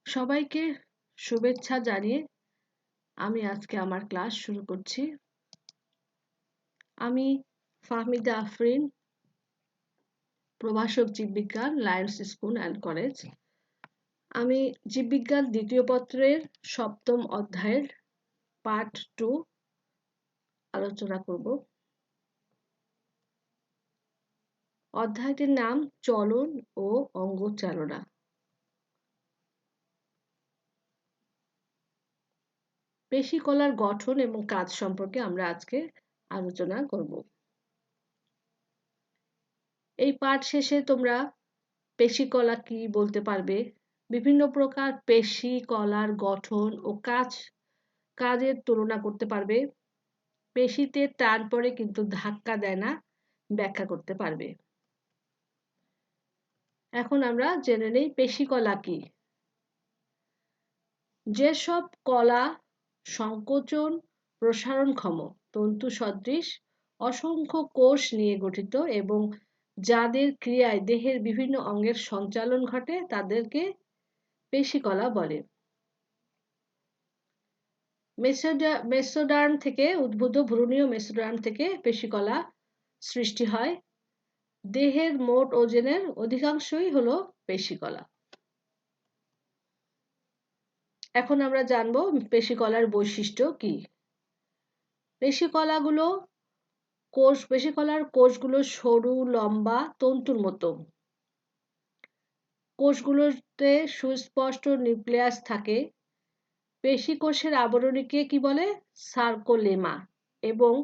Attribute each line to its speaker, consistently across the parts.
Speaker 1: সবাইকে শুভেচ্ছা জানিয়ে আমি আজকে আমার ক্লাস শুরু করছি। আমি ফাহমিদা আফরিন, প্রভাষক জীববিজ্ঞান, লায়ন্স স্কুল অ্যান্ড কলেজ। আমি জীববিজ্ঞান দ্বিতীয় পত্রের সপ্তম অধ্যায়ের পার্ট 2 আলোচনা করব। অধ্যায়টির নাম চলন ও অঙ্গচালনা। পেশিকলার গঠন এবং কাজ সম্পর্কে আমরা আজকে আলোচনা করব। এই পাঠ শেষে তোমরা পেশিকলা কি বলতে পারবে, বিভিন্ন প্রকার পেশি কলার গঠন ও কাজের তুলনা করতে পারবে, পেশিতে টান পড়ে কিন্তু ধাক্কা দেয় না ব্যাখ্যা করতে পারবে। এখন আমরা জেনে নেই পেশিকলা কি। যেসব কলা সংকোচন প্রসারণক্ষম তন্তু সদৃশ অসংখ্য কোষ নিয়ে গঠিত এবং যাদের ক্রিয়ায় দেহের বিভিন্ন অঙ্গের সঞ্চালন ঘটে তাদেরকে পেশিকলা বলে। মেসোডার্ম থেকে উদ্ভূত ভ্রূণীয় মেসোডার্ম থেকে পেশিকলা সৃষ্টি হয়। দেহের মোট ওজনের অধিকাংশই হলো পেশিকলা। এখন আমরা জানবো পেশিকলার বৈশিষ্ট্য কি। পেশিকলার কোষগুলো সরু লম্বা তন্তুর মতো। কোষগুলোতে সুস্পষ্ট নিউক্লিয়াস থাকে। পেশিকোষের আবরণীকে কি বলে? সার্কোলেমা। এবং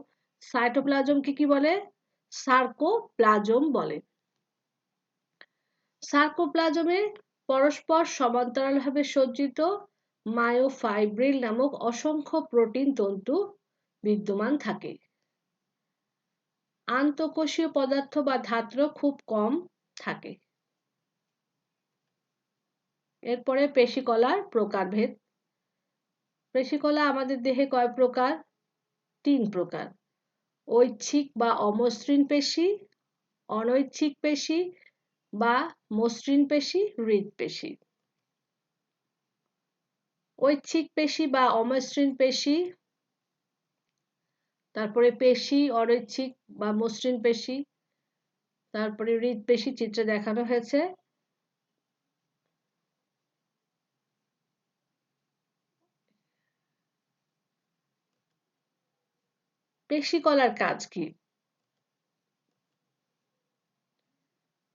Speaker 1: সাইটোপ্লাজমকে কি বলে? সার্কোপ্লাজম বলে। সার্কোপ্লাজমে পরস্পর সমান্তরালভাবে সজ্জিত মায়োফাইব্রিল নামক অসংখ্য প্রোটিন তন্তু বিদ্যমান থাকে। আন্তঃকোষীয় পদার্থ বা ধাত্র খুব কম থাকে। এরপরে পেশিকলার প্রকারভেদ। পেশিকলা আমাদের দেহে কয় প্রকার? 3 প্রকার। ঐচ্ছিক বা অমসৃণ পেশি, অনৈচ্ছিক পেশি বা মসৃণ পেশি, হৃৎপেশি। ঐচ্ছিক পেশি বা অমসৃণ পেশি, তারপরে পেশি অনৈচ্ছিক বা মসৃণ পেশি, তারপরে হৃৎপেশি চিত্রে দেখানো হয়েছে। পেশিকলার কাজ কি?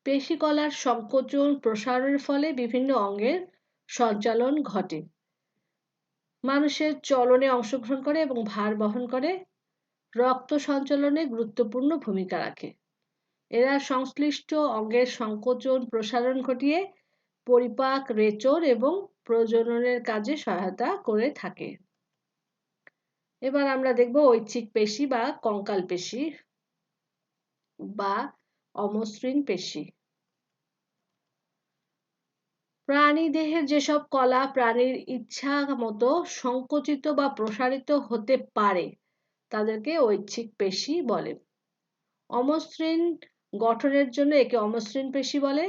Speaker 1: পেশিকলার সংকোচন প্রসারণের ফলে বিভিন্ন অঙ্গের সঞ্চালন ঘটে। মানুষের চলনে অংশগ্রহণ করে এবং ভার বহন করে। রক্ত সঞ্চালনে গুরুত্বপূর্ণ ভূমিকা রাখে। এরা সংশ্লিষ্ট অঙ্গের সংকোচন প্রসারণ ঘটিয়ে পরিপাক, রেচন এবং প্রজননের কাজে সহায়তা করে থাকে। এবার আমরা দেখব ঐচ্ছিক পেশি বা কঙ্কাল পেশি বা অমসৃণ পেশি। প্রাণী দেহের যেসব কলা প্রাণীর ইচ্ছা মতো সংকুচিত বা প্রসারিত হতে পারে তাদেরকে ঐচ্ছিক পেশি বলে। অমসৃণ গঠনের জন্য একে অমসৃণ পেশি বলে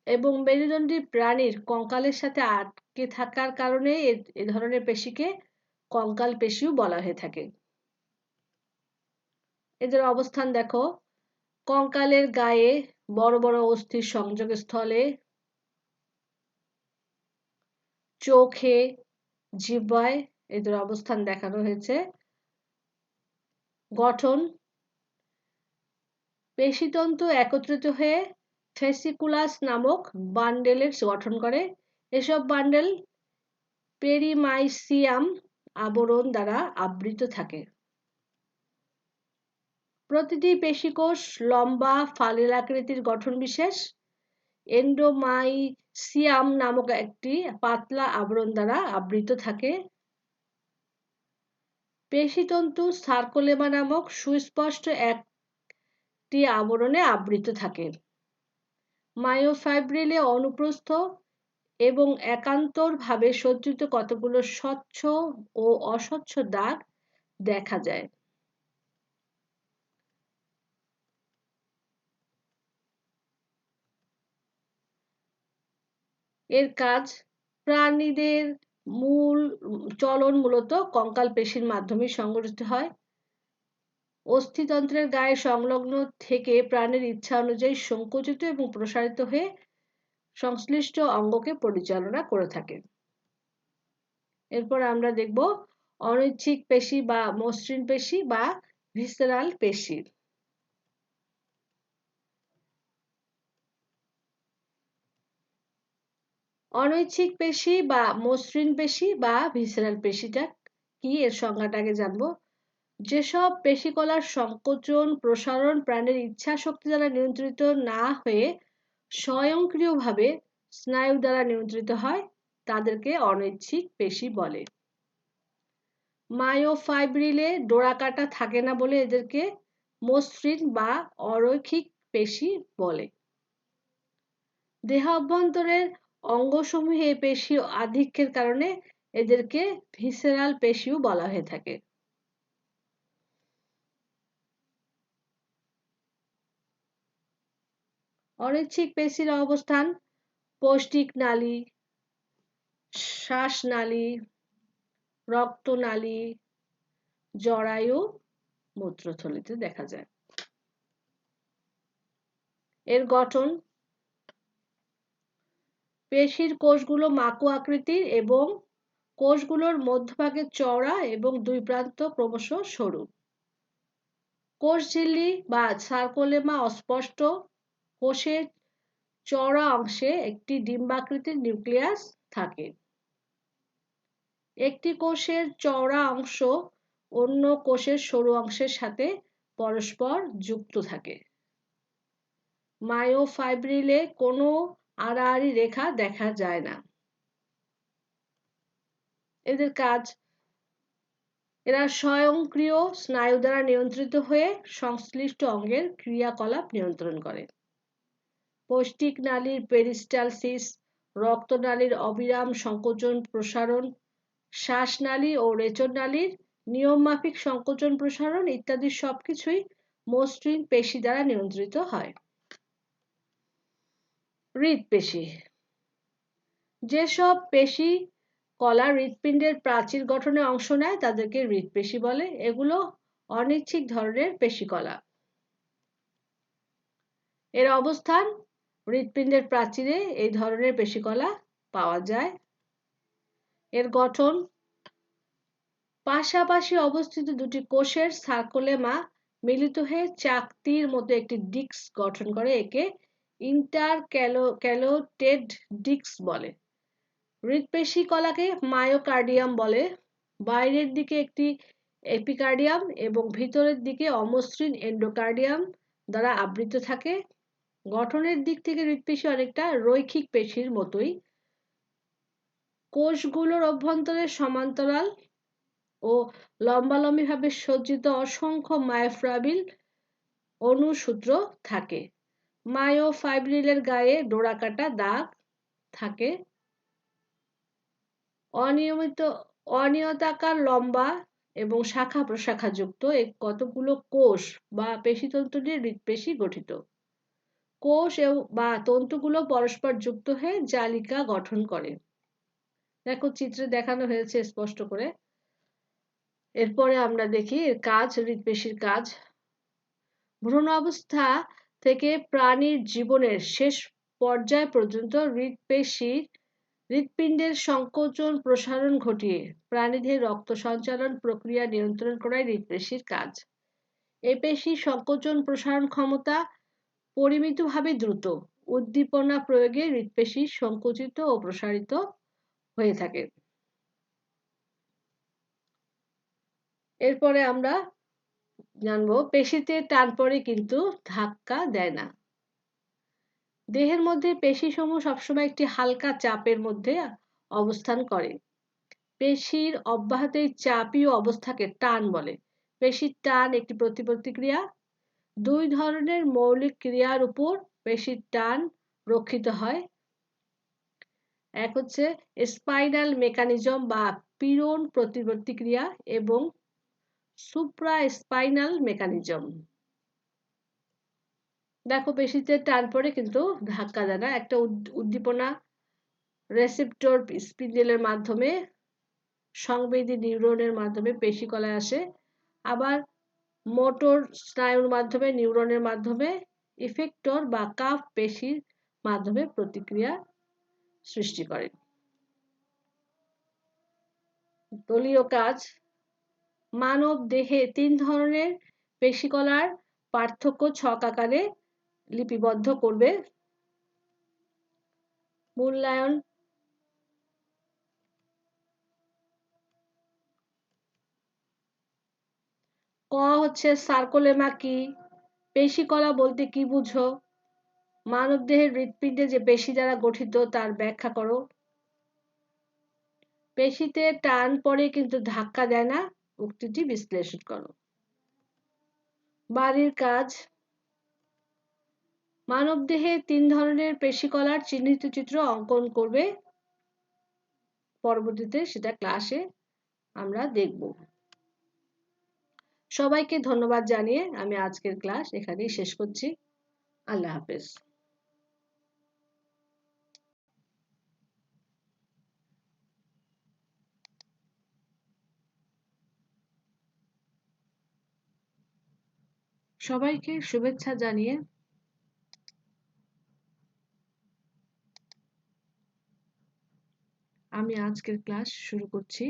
Speaker 1: এবং মেরুদণ্ডী প্রাণীর কঙ্কালের সাথে আটকে থাকার কারণে এ ধরনের পেশিকে কঙ্কাল পেশিও বলা হয়ে থাকে। এদের অবস্থান দেখো, কঙ্কালের গায়ে বড় বড় অস্থির সংযোগস্থলে, চোখে, জিহ্বায় এদের অবস্থান দেখানো হয়েছে। গঠন, পেশিতন্তু একত্রিত হয়ে ফেসিকুলাস নামক বান্ডেলের গঠন করে। এসব বান্ডেল পেরিমাইসিয়াম আবরণ দ্বারা আবৃত থাকে। প্রতিটি পেশিকোষ লম্বা ফালের আকৃতির গঠন বিশেষ এন্ডোমাইসিয়াম নামক একটি পাতলা আবরণ দ্বারা আবৃত থাকে। পেশিতন্তু সার্কোলেমা নামক সুস্পষ্ট একটি আবরণে আবৃত থাকে। মায়োফাইব্রিলে অনুপ্রস্থ এবং একান্তরভাবে সজ্জিত কতগুলো স্বচ্ছ ও অস্বচ্ছ দাগ দেখা যায়। এর কাজ, প্রাণীদের মূল চলন মূলত কঙ্কাল পেশির মাধ্যমে সংঘটিত হয়। অস্থিতন্ত্রের গায়ে সংলগ্ন থেকে প্রাণীর ইচ্ছা অনুযায়ী সংকুচিত এবং প্রসারিত হয়ে সংশ্লিষ্ট অঙ্গকে পরিচালনা করে থাকে। এরপর আমরা দেখব অনৈচ্ছিক পেশি বা মসৃণ পেশি বা ভিসেরাল পেশি। অনৈচ্ছিক পেশি বা মসৃণ পেশি বা ভিসেরাল পেশিটা কি, এর সংজ্ঞাটা আগে জানবো। যেসব পেশিকলার সংকোচন প্রসারণ প্রাণীর ইচ্ছা শক্তি দ্বারা নিয়ন্ত্রিত না হয়ে স্বয়ংক্রিয়ভাবে স্নায়ু দ্বারা নিয়ন্ত্রিত হয় তাদেরকে অনৈচ্ছিক পেশি বলে। মায়োফাইব্রিলে ডোরাকাটা থাকে না বলে এদেরকে মসৃণ বা অরৈখিক পেশি বলে। দেহ অভ্যন্তরের অঙ্গসমূহে পেশি আধিক্যের কারণে এদেরকে ভিসেরাল পেশিও বলা হয়ে থাকে। অনৈচ্ছিক পেশির অবস্থান পৌষ্টিক নালী, শ্বাসনালী, রক্তনালী, জরায়ু, মূত্রথলিতে দেখা যায়। এর গঠন পেশির কোষগুলো মাকু আকৃতির এবং কোষগুলোর মধ্যভাগে চওড়া এবং দুই প্রান্ত ক্রমশ সরু। কোষঝিল্লি বা সার্কোলেমা অস্পষ্ট। কোষের চওড়া অংশে একটি ডিম্বাকৃতির নিউক্লিয়াস থাকে। একটি কোষের চওড়া অংশ অন্য কোষের সরু অংশের সাথে পরস্পর যুক্ত থাকে। মায়োফাইব্রিলে কোনো আড়াআড়ি রেখা দেখা যায় না। এদের কাজ, এরা স্বয়ংক্রিয় স্নায়ু দ্বারা নিয়ন্ত্রিত হয়ে সংশ্লিষ্ট অঙ্গের ক্রিয়াকলাপ নিয়ন্ত্রণ করে। পৌষ্টিক নালীর পেরিস্টালসিস, রক্তনালীর অবিরাম সংকোচন প্রসারণ, শ্বাসনালী ও রেচননালীর নিয়মমাফিক সংকোচন প্রসারণ ইত্যাদি সবকিছুই মসৃণ পেশি দ্বারা নিয়ন্ত্রিত হয়। হৃদপেশি। যেসব পেশি কলা হৃৎপিণ্ডের প্রাচীর গঠনে অংশ নেয় তাদেরকে হৃদপেশি বলে। এগুলো অনিচ্ছিক ধরনের পেশিকলা। এর অবস্থান হৃৎপিণ্ডের প্রাচীরে এই ধরনের পেশিকলা পাওয়া যায়। এর গঠন পাশাপাশি অবস্থিত দুটি কোষের সার্কোলেমা মিলিত হয়ে চাকতির মতো একটি ডিস্ক গঠন করে। একে ইন্টারক্যালোটেড ডিস্ক বলে। হৃৎপেশি কলাকে মায়োকার্ডিয়াম বলে। বাইরের দিকে একটি এপিকার্ডিয়াম এবং ভিতরের দিকে অমসৃণ এন্ডোকার্ডিয়াম দ্বারা আবৃত থাকে। গঠনের দিক থেকে হৃৎপেশি অনেকটা রৈখিক পেশির মতোই। কোষগুলোর অভ্যন্তরে সমান্তরাল ও লম্বালম্বিভাবে সজ্জিত অসংখ্য মায়োফাইব্রিল অনুসূত্র থাকে। মায়োফাইব্রিলের গায়ে ডোরাকাটা দাগ থাকে। অনিয়তাকার লম্বা এবং শাখা প্রশাখা যুক্ত কতগুলো কোষ বা পেশিতন্তু নিয়ে হৃৎপেশি গঠিত। কোষ বা তন্তুগুলো পরস্পর যুক্ত হয়ে জালিকা গঠন করে। দেখো চিত্রে দেখানো হয়েছে স্পষ্ট করে। এরপরে আমরা দেখি এর কাজ, হৃৎপেশির কাজ। ভ্রূণ অবস্থা থেকে প্রাণীর জীবনের শেষ পর্যায় পর্যন্ত হৃৎপিণ্ডের সংকোচন প্রসারণ ঘটিয়ে প্রাণীদের রক্ত সঞ্চালন প্রক্রিয়া নিয়ন্ত্রণ করাই হৃৎপেশির কাজ। এই পেশির সংকোচন প্রসারণ ক্ষমতা পরিমিতভাবে দ্রুত। উদ্দীপনা প্রয়োগে হৃৎপেশি সংকুচিত ও প্রসারিত হয়ে থাকে। এরপরে আমরা জানবো পেশিতে টান পড়ে কিন্তু ধাক্কা দেয় না। দেহের মধ্যে পেশিসমূহ সবসময় একটি হালকা চাপের মধ্যে অবস্থান করে। পেশির অব্যাহত এই চাপীয় অবস্থাকে টান বলে। পেশির টান একটি প্রতিক্রিয়া। দুই ধরনের মৌলিক ক্রিয়ার উপর পেশির টান রক্ষিত হয়। এক হচ্ছে স্পাইনাল মেকানিজম বা পীড়ন প্রতিক্রিয়া এবং সুপ্রাস্পাইনাল মেকানিজম। দেখো পেশিতে টান পড়ে কিন্তু ধাক্কা দেয় না। একটা উদ্দীপনা রেসেপ্টর স্পিন্ডেলের মাধ্যমে, সংবেদী নিউরনের মাধ্যমে পেশিকলায় আসে, আবার মোটর স্নায়ুর মাধ্যমে, নিউরনের মাধ্যমে, ইফেক্টর বা কাফ পেশির মাধ্যমে প্রতিক্রিয়া সৃষ্টি করে। দলীয় কাজ। মানব দেহে 3 ধরনের পেশিকলার পার্থক্য ছক আকারে লিপিবদ্ধ করবে। মূল্যায়ন। ক হচ্ছে সার্কোলেমা কি, পেশিকলা বলতে কি বুঝো, মানবদেহের হৃৎপিণ্ডে যে পেশি দ্বারা গঠিত তার ব্যাখ্যা করো, পেশিতে টান পড়ে কিন্তু ধাক্কা দেয় না, উক্তিটি বিশ্লেষণ করো। বাড়ির কাজ। মানবদেহে 3 ধরনের পেশিকলার চিহ্নিত চিত্র অঙ্কন করবে, পরবর্তীতে সেটা ক্লাসে আমরা দেখব। সবাইকে ধন্যবাদ জানিয়ে আমি আজকের ক্লাস এখানেই শেষ করছি। আল্লাহ হাফেজ। সবাইকে শুভেচ্ছা জানিয়ে আমি আজকের ক্লাস শুরু করছি।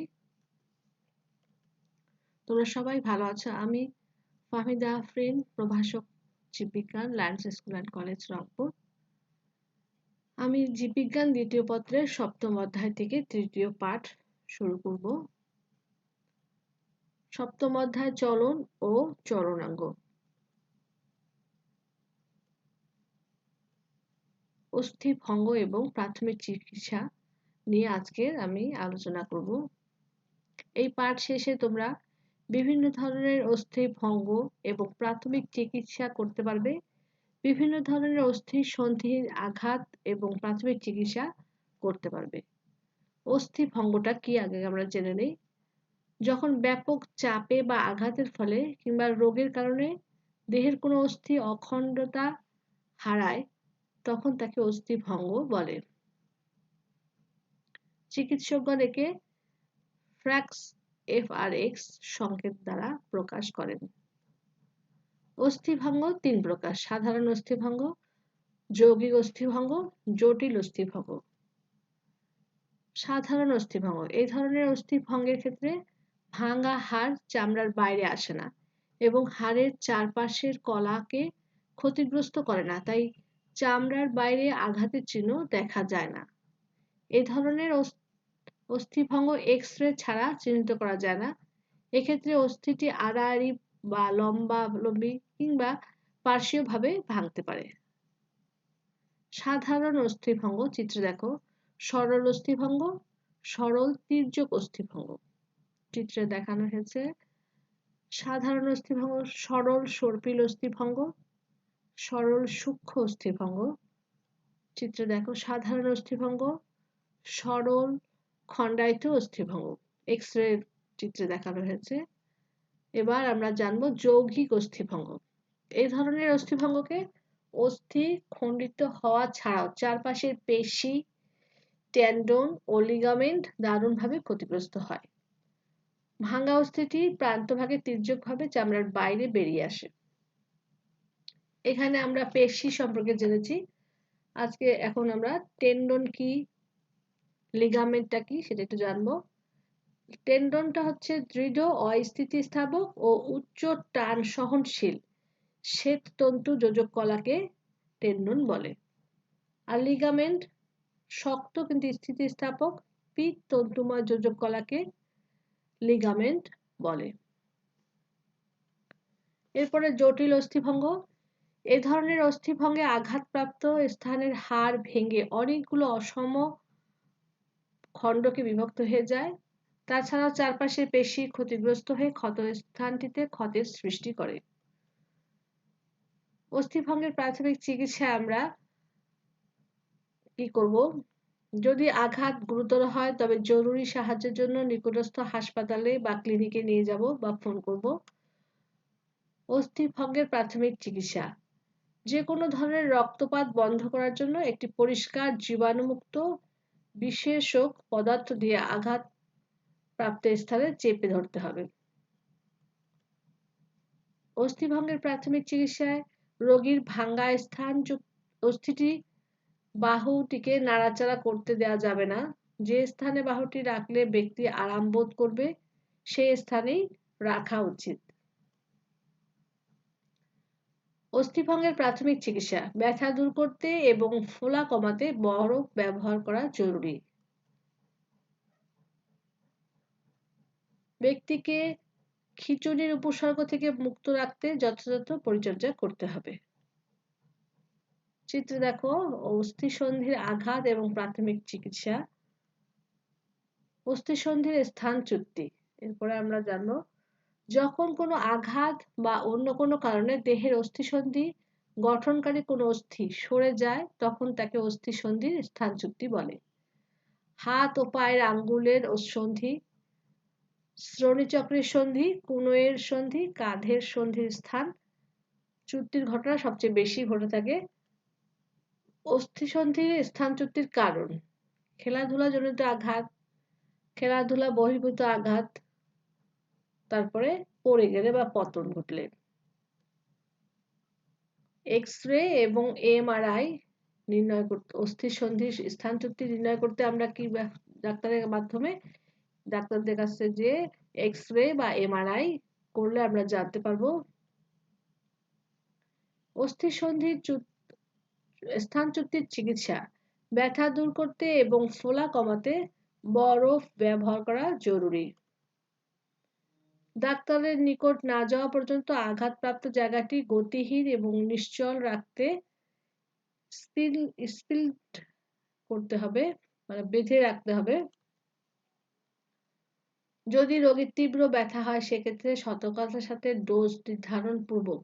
Speaker 1: তোমরা সবাই ভালো আছো। আমি ফাহমিদা আফরিন, প্রভাষক, জীববিজ্ঞান, Lions school and college, Rangpur. আমি জীববিজ্ঞান দ্বিতীয় পত্রের 7ম অধ্যায় থেকে 3য় পাঠ শুরু করব। 7ম অধ্যায় চলন ও চলনাঙ্গ। অস্থিভঙ্গ এবং প্রাথমিক চিকিৎসা নিয়ে আজকে আমি আলোচনা করব। এই পাঠ শেষে তোমরা বিভিন্ন ধরনের অস্থিভঙ্গ এবং প্রাথমিক চিকিৎসা করতে পারবে, বিভিন্ন ধরনের অস্থি সন্ধির আঘাত এবং প্রাথমিক চিকিৎসা করতে পারবে। অস্থিভঙ্গটা কি আগে আমরা জেনে নেই। যখন ব্যাপক চাপে বা আঘাতের ফলে কিংবা রোগের কারণে দেহের কোনো অস্থি অখণ্ডতা হারায় তখন তাকে অস্থিভঙ্গ বলে। চিকিৎসকগণ একে FRX সংকেত দ্বারা প্রকাশ করেন। অস্থিভঙ্গ 3 প্রকার: সাধারণ অস্থিভঙ্গ, যৌগিক অস্থিভঙ্গ, জটিল অস্থিভঙ্গ। সাধারণ অস্থিভঙ্গ। এই ধরনের অস্থিভঙ্গের ক্ষেত্রে ভাঙা হাড় চামড়ার বাইরে আসে না এবং হাড়ের চারপাশের কলাকে ক্ষতিগ্রস্ত করে না, তাই চামড়ার বাইরে আঘাতের চিহ্ন দেখা যায় না। এই ধরনের অস্থিভঙ্গ এক্স-রে ছাড়া চিহ্নিত করা যায় না। এক্ষেত্রে অস্থিটি আড়াআড়ি বা লম্বালম্বি কিংবা পার্শ্বীয়ভাবে ভাঙতে পারে। সাধারণ অস্থিভঙ্গ চিত্রে দেখো। সরল অস্থিভঙ্গ, সরল তির্যক অস্থিভঙ্গ। চিত্রে দেখানো হয়েছে সাধারণ অস্থিভঙ্গ, সরল সর্পিল অস্থিভঙ্গ, সরল সূক্ষ্ম অস্থিভঙ্গ। চিত্রে দেখো সাধারণ অস্থিভঙ্গ, সরল খণ্ডায়িত অস্থিভঙ্গ। এক্স-রে চিত্রে দেখানো হয়েছে। এবার আমরা জানবো যৌগিক অস্থিভঙ্গ। এই ধরনের অস্থিভঙ্গকে অস্থি খণ্ডিত হওয়া ছাড়াও চারপাশের পেশি, টেন্ডন ও লিগামেন্ট দারুণভাবে ক্ষতিগ্রস্ত হয়। ভাঙা অস্থিটি প্রান্তভাগে তির্যকভাবে চামড়ার বাইরে বেরিয়ে আসে। এখানে আমরা পেশি সম্পর্কে জেনেছি। এখন আমরা টেন্ডন কি, লিগামেন্টটা কি সেটা একটু জানবো। টেন্ডনটা হচ্ছে দৃঢ়, অস্থিতিস্থাপক ও উচ্চ টান সহনশীল শ্বেত তন্তু যোজক কলাকে টেন্ডন বলে। আর লিগামেন্ট শক্ত কিন্তু স্থিতিস্থাপক পিত তন্তুময় যোজক কলাকে লিগামেন্ট বলে। এরপরে জটিল অস্থিভঙ্গ। এ ধরনের অস্থিভঙ্গে আঘাতপ্রাপ্ত স্থানের হাড় ভেঙে অনেকগুলো অসম খণ্ডকে বিভক্ত হয়ে যায়। তাছাড়াও চারপাশের পেশি ক্ষতিগ্রস্ত হয়ে ক্ষত স্থানটিতে ক্ষতের সৃষ্টি করে। অস্থিভঙ্গের প্রাথমিক চিকিৎসায় আমরা কি করব? যদি আঘাত গুরুতর হয় তবে জরুরি সাহায্যের জন্য নিকটস্থ হাসপাতালে বা ক্লিনিকে নিয়ে যাব বা ফোন করব। অস্থিভঙ্গের প্রাথমিক চিকিৎসা। যে কোনো ধরনের রক্তপাত বন্ধ করার জন্য একটি পরিষ্কার জীবাণুমুক্ত বিশেষক পদার্থ দিয়ে আঘাত প্রাপ্ত স্থানে চেপে ধরতে হবে। অস্থিভঙ্গের প্রাথমিক চিকিৎসায় রোগীর ভাঙ্গা স্থান অস্থিটি বাহুটিকে নাড়াচাড়া করতে দেওয়া যাবে না। যে স্থানে বাহুটি রাখলে ব্যক্তি আরাম বোধ করবে সেই স্থানেই রাখা উচিত। অস্থিভঙ্গের প্রাথমিক চিকিৎসা ব্যথা দূর করতে এবং ফোলা কমাতে বরফ ব্যবহার করা জরুরি। ব্যক্তিকে খিঁচুনির উপসর্গ থেকে মুক্ত রাখতে যথাযথ পরিচর্যা করতে হবে। চিত্রে দেখো অস্থিসন্ধির আঘাত এবং প্রাথমিক চিকিৎসা। অস্থিসন্ধির স্থানচ্যুতি। এরপরে আমরা জানবো যখন কোনো আঘাত বা অন্য কোনো কারণে দেহের অস্থিসন্ধি গঠনকারী কোনো অস্থি সরে যায় তখন তাকে অস্থিসন্ধির স্থানচ্যুতি বলে। হাত ও পায়ের আঙ্গুলের সন্ধি, শ্রোণীচক্রের সন্ধি, কনুইয়ের সন্ধি, কাঁধের সন্ধির স্থান চ্যুতির ঘটনা সবচেয়ে বেশি ঘটে থাকে। অস্থিসন্ধির স্থানচ্যুতির কারণ খেলাধুলা জনিত আঘাত, খেলাধুলা বহির্ভূত আঘাত, তারপরে পড়ে গেলে বা পতন ঘটলে। এক্স-রে এবং এমআরআই নির্ণয় করতে অস্থিসন্ধির স্থানচ্যুতি নির্ণয় করতে আমরা কি ডাক্তারের মাধ্যমে ডাক্তারদের কাছে যে এক্স-রে বা এমআরআই করলে আমরা জানতে পারবো। অস্থিসন্ধির স্থানচ্যুতির চিকিৎসা ব্যথা দূর করতে এবং ফোলা কমাতে বরফ ব্যবহার করা জরুরি। ডাক্তারের নিকট না যাওয়া পর্যন্ত আঘাতপ্রাপ্ত জায়গাটি গতিহীন এবং নিশ্চল রাখতে স্পিল্ট করতে হবে, মানে বেঁধে রাখতে হবে। যদি রোগীর তীব্র ব্যথা হয় সেক্ষেত্রে সতর্কতার সাথে ডোজ নির্ধারণ পূর্বক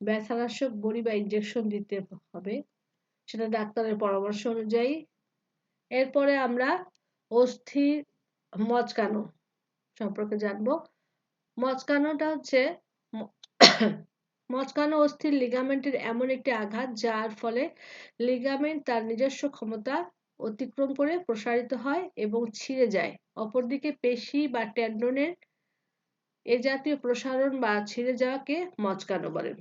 Speaker 1: ব্যথানাশক বড়ি বা ইনজেকশন দিতে হবে, সেটা ডাক্তারের পরামর্শ অনুযায়ী। এরপরে আমরা অস্থি মচকানো সম্পর্কে জানবো। মচকানোটা হচ্ছে মচকানো অস্থির লিগামেন্টের এমন একটি আঘাত যার ফলে লিগামেন্ট তার নিজস্ব ক্ষমতা অতিক্রম করে প্রসারিত হয় এবং ছিঁড়ে যায়। অপরদিকে পেশি বা টেন্ডনের এ জাতীয় প্রসারণ বা ছিঁড়ে যাওয়াকে মচকানো বলে।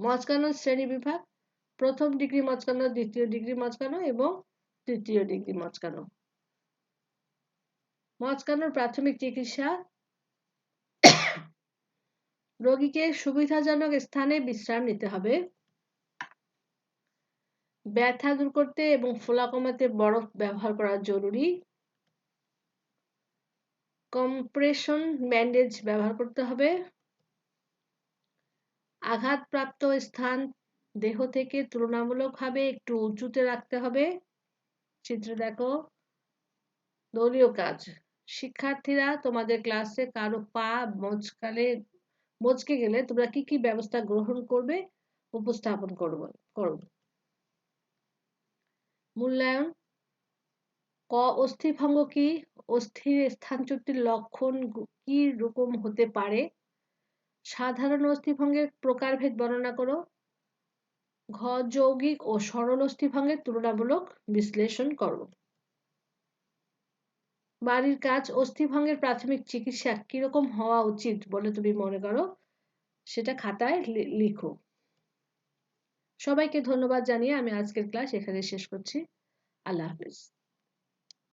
Speaker 1: মচকানোর শ্রেণী বিভাগ: প্রথম ডিগ্রি মচকানো, দ্বিতীয় ডিগ্রি মচকানো এবং তৃতীয় ডিগ্রি মচকানো। মচকানোর প্রাথমিক চিকিৎসা রোগীকে সুবিধাজনক স্থানে বিশ্রাম নিতে হবে। ব্যথা দূর করতে এবং ফোলা কমাতে বরফ ব্যবহার করা জরুরি। কম্প্রেশন ব্যান্ডেজ ব্যবহার করতে হবে। আঘাতপ্রাপ্ত স্থান দেহ থেকে তুলনামূলকভাবে একটু উঁচুতে রাখতে হবে। চিত্র দেখো। দলীয় কাজ: শিক্ষার্থীরা তোমাদের ক্লাসে কারো পা মচকে গেলে তোমরা কি কি ব্যবস্থা গ্রহণ করবে উপস্থাপন করো। মূল্যায়ন: ক. অস্থিভঙ্গ কি? অস্থির স্থানচ্যুতির লক্ষণ কি রকম হতে পারে? সাধারণ অস্থিভঙ্গের প্রকারভেদ বর্ণনা করো। ঘ. যৌগিক ও সরল অস্থিভঙ্গের তুলনামূলক বিশ্লেষণ করো। বাড়ির কাজ: অস্থিভঙ্গের প্রাথমিক চিকিৎসা কিরকম হওয়া উচিত বলে তুমি মনে করো সেটা খাতায় লিখো। সবাইকে ধন্যবাদ জানিয়ে আমি আজকের ক্লাস এখানে শেষ করছি। আল্লাহ হাফেজ।